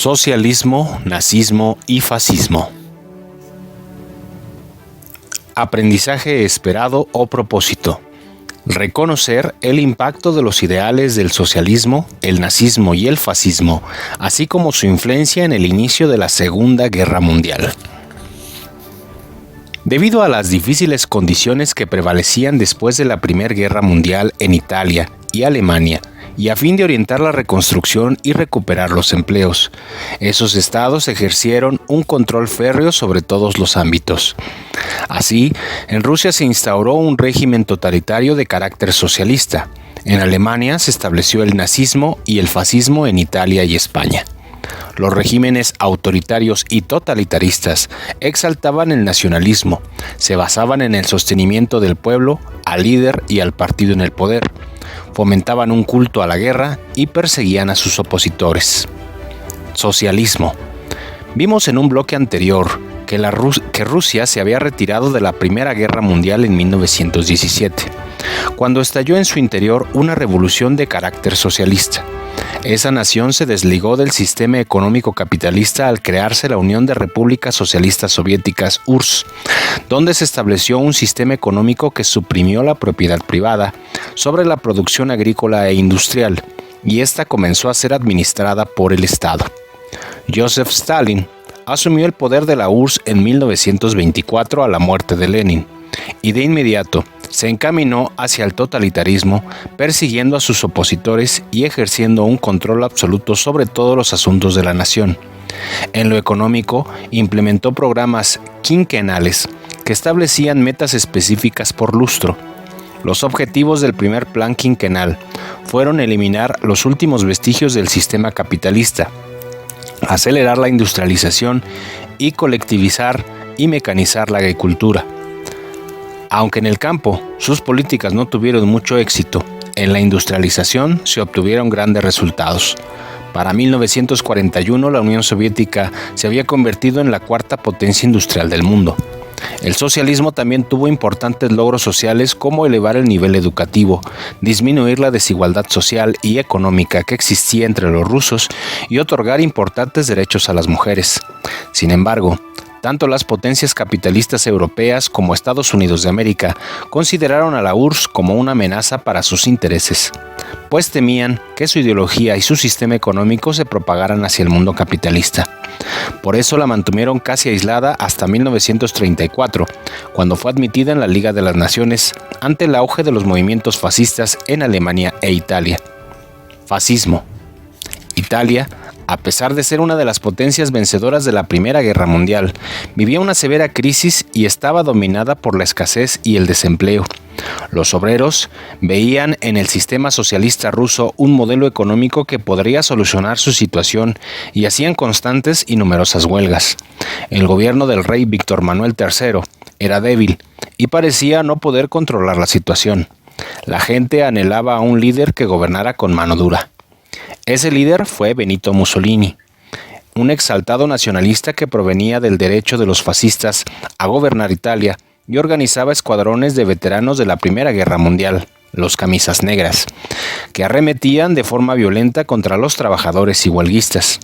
Socialismo, nazismo y fascismo. Aprendizaje esperado o propósito. Reconocer el impacto de los ideales del socialismo, el nazismo y el fascismo, así como su influencia en el inicio de la Segunda Guerra Mundial. Debido a las difíciles condiciones que prevalecían después de la Primera Guerra Mundial en Italia y Alemania, y a fin de orientar la reconstrucción y recuperar los empleos, esos estados ejercieron un control férreo sobre todos los ámbitos. Así, en Rusia se instauró un régimen totalitario de carácter socialista. En Alemania se estableció el nazismo y el fascismo en Italia y España. Los regímenes autoritarios y totalitaristas exaltaban el nacionalismo, se basaban en el sostenimiento del pueblo, al líder y al partido en el poder, fomentaban un culto a la guerra y perseguían a sus opositores. Socialismo. Vimos en un bloque anterior que Rusia se había retirado de la Primera Guerra Mundial en 1917, cuando estalló en su interior una revolución de carácter socialista. Esa nación se desligó del sistema económico capitalista al crearse la Unión de Repúblicas Socialistas Soviéticas (URSS), donde se estableció un sistema económico que suprimió la propiedad privada sobre la producción agrícola e industrial, y esta comenzó a ser administrada por el Estado. Joseph Stalin asumió el poder de la URSS en 1924 a la muerte de Lenin, y de inmediato se encaminó hacia el totalitarismo, persiguiendo a sus opositores y ejerciendo un control absoluto sobre todos los asuntos de la nación. En lo económico, implementó programas quinquenales que establecían metas específicas por lustro. Los objetivos del primer plan quinquenal fueron eliminar los últimos vestigios del sistema capitalista, acelerar la industrialización y colectivizar y mecanizar la agricultura. Aunque en el campo sus políticas no tuvieron mucho éxito, en la industrialización se obtuvieron grandes resultados. Para 1941 la Unión Soviética se había convertido en la cuarta potencia industrial del mundo. El socialismo también tuvo importantes logros sociales como elevar el nivel educativo, disminuir la desigualdad social y económica que existía entre los rusos y otorgar importantes derechos a las mujeres. Sin embargo, tanto las potencias capitalistas europeas como Estados Unidos de América consideraron a la URSS como una amenaza para sus intereses, pues temían que su ideología y su sistema económico se propagaran hacia el mundo capitalista. Por eso la mantuvieron casi aislada hasta 1934, cuando fue admitida en la Liga de las Naciones ante el auge de los movimientos fascistas en Alemania e Italia. Fascismo. Italia, a pesar de ser una de las potencias vencedoras de la Primera Guerra Mundial, vivía una severa crisis y estaba dominada por la escasez y el desempleo. Los obreros veían en el sistema socialista ruso un modelo económico que podría solucionar su situación y hacían constantes y numerosas huelgas. El gobierno del rey Víctor Manuel III era débil y parecía no poder controlar la situación. La gente anhelaba a un líder que gobernara con mano dura. Ese líder fue Benito Mussolini, un exaltado nacionalista que provenía del derecho de los fascistas a gobernar Italia y organizaba escuadrones de veteranos de la Primera Guerra Mundial, los Camisas Negras, que arremetían de forma violenta contra los trabajadores y huelguistas.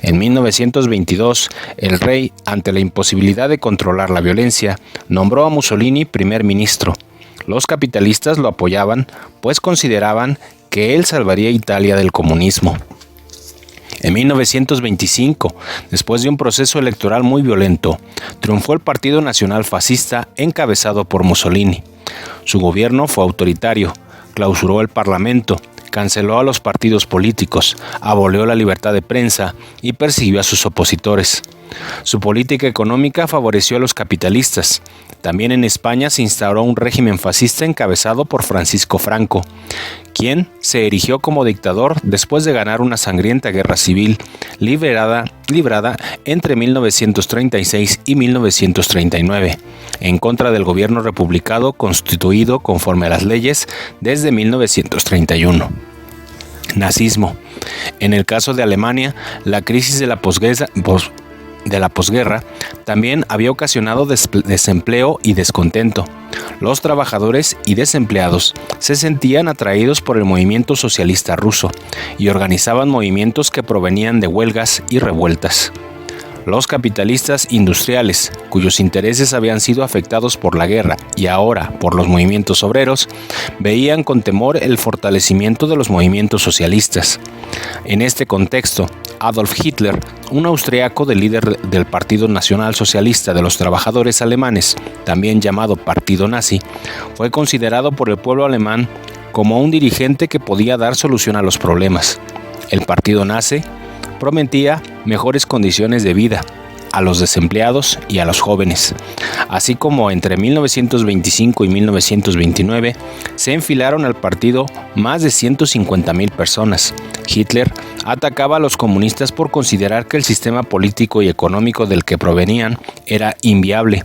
En 1922, el rey, ante la imposibilidad de controlar la violencia, nombró a Mussolini primer ministro. Los capitalistas lo apoyaban, pues consideraban que él salvaría a Italia del comunismo. En 1925, después de un proceso electoral muy violento, triunfó el Partido Nacional Fascista encabezado por Mussolini. Su gobierno fue autoritario, clausuró el Parlamento, canceló a los partidos políticos, abolió la libertad de prensa y persiguió a sus opositores. Su política económica favoreció a los capitalistas. También en España se instauró un régimen fascista encabezado por Francisco Franco, quien se erigió como dictador después de ganar una sangrienta guerra civil librada entre 1936 y 1939, en contra del gobierno republicano constituido conforme a las leyes desde 1931. Nazismo. En el caso de Alemania, la crisis de la posguerra de la posguerra también había ocasionado desempleo y descontento. Los trabajadores y desempleados se sentían atraídos por el movimiento socialista ruso y organizaban movimientos que provenían de huelgas y revueltas. Los capitalistas industriales, cuyos intereses habían sido afectados por la guerra y ahora por los movimientos obreros, veían con temor el fortalecimiento de los movimientos socialistas. En este contexto, Adolf Hitler, un austriaco líder del Partido Nacional Socialista de los Trabajadores Alemanes, también llamado Partido Nazi, fue considerado por el pueblo alemán como un dirigente que podía dar solución a los problemas. El Partido Nazi prometía mejores condiciones de vida a los desempleados y a los jóvenes. Así como entre 1925 y 1929 se enfilaron al partido más de 150,000 personas. Hitler atacaba a los comunistas por considerar que el sistema político y económico del que provenían era inviable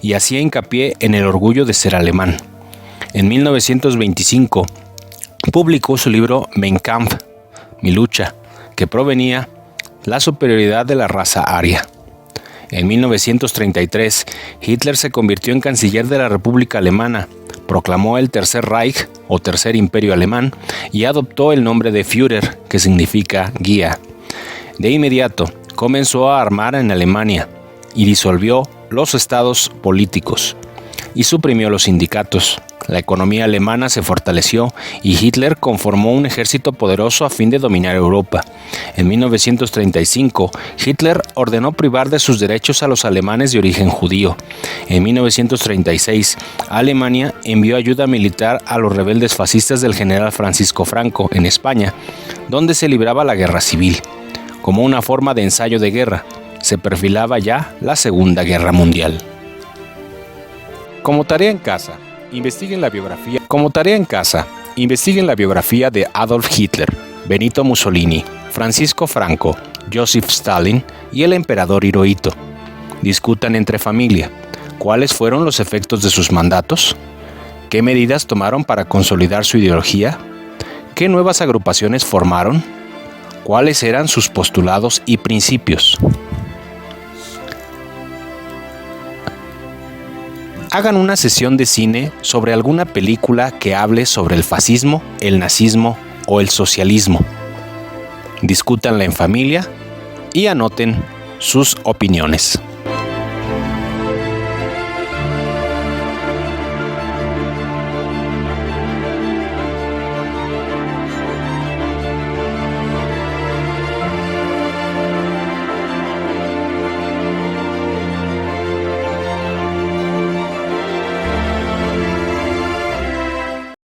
y hacía hincapié en el orgullo de ser alemán. En 1925 publicó su libro Mein Kampf, Mi lucha, que provenía la superioridad de la raza aria. En 1933, Hitler se convirtió en canciller de la República Alemana, proclamó el Tercer Reich o Tercer Imperio Alemán y adoptó el nombre de Führer, que significa guía. De inmediato, comenzó a armar en Alemania y disolvió los estados políticos y suprimió los sindicatos. La economía alemana se fortaleció y Hitler conformó un ejército poderoso a fin de dominar Europa. En 1935, Hitler ordenó privar de sus derechos a los alemanes de origen judío. En 1936, Alemania envió ayuda militar a los rebeldes fascistas del general Francisco Franco en España, donde se libraba la guerra civil. Como una forma de ensayo de guerra, se perfilaba ya la Segunda Guerra Mundial. Como tarea en casa, investiguen la biografía de Adolf Hitler, Benito Mussolini, Francisco Franco, Joseph Stalin y el emperador Hirohito. Discutan entre familia. ¿Cuáles fueron los efectos de sus mandatos? ¿Qué medidas tomaron para consolidar su ideología? ¿Qué nuevas agrupaciones formaron? ¿Cuáles eran sus postulados y principios? Hagan una sesión de cine sobre alguna película que hable sobre el fascismo, el nazismo o el socialismo. Discútanla en familia y anoten sus opiniones.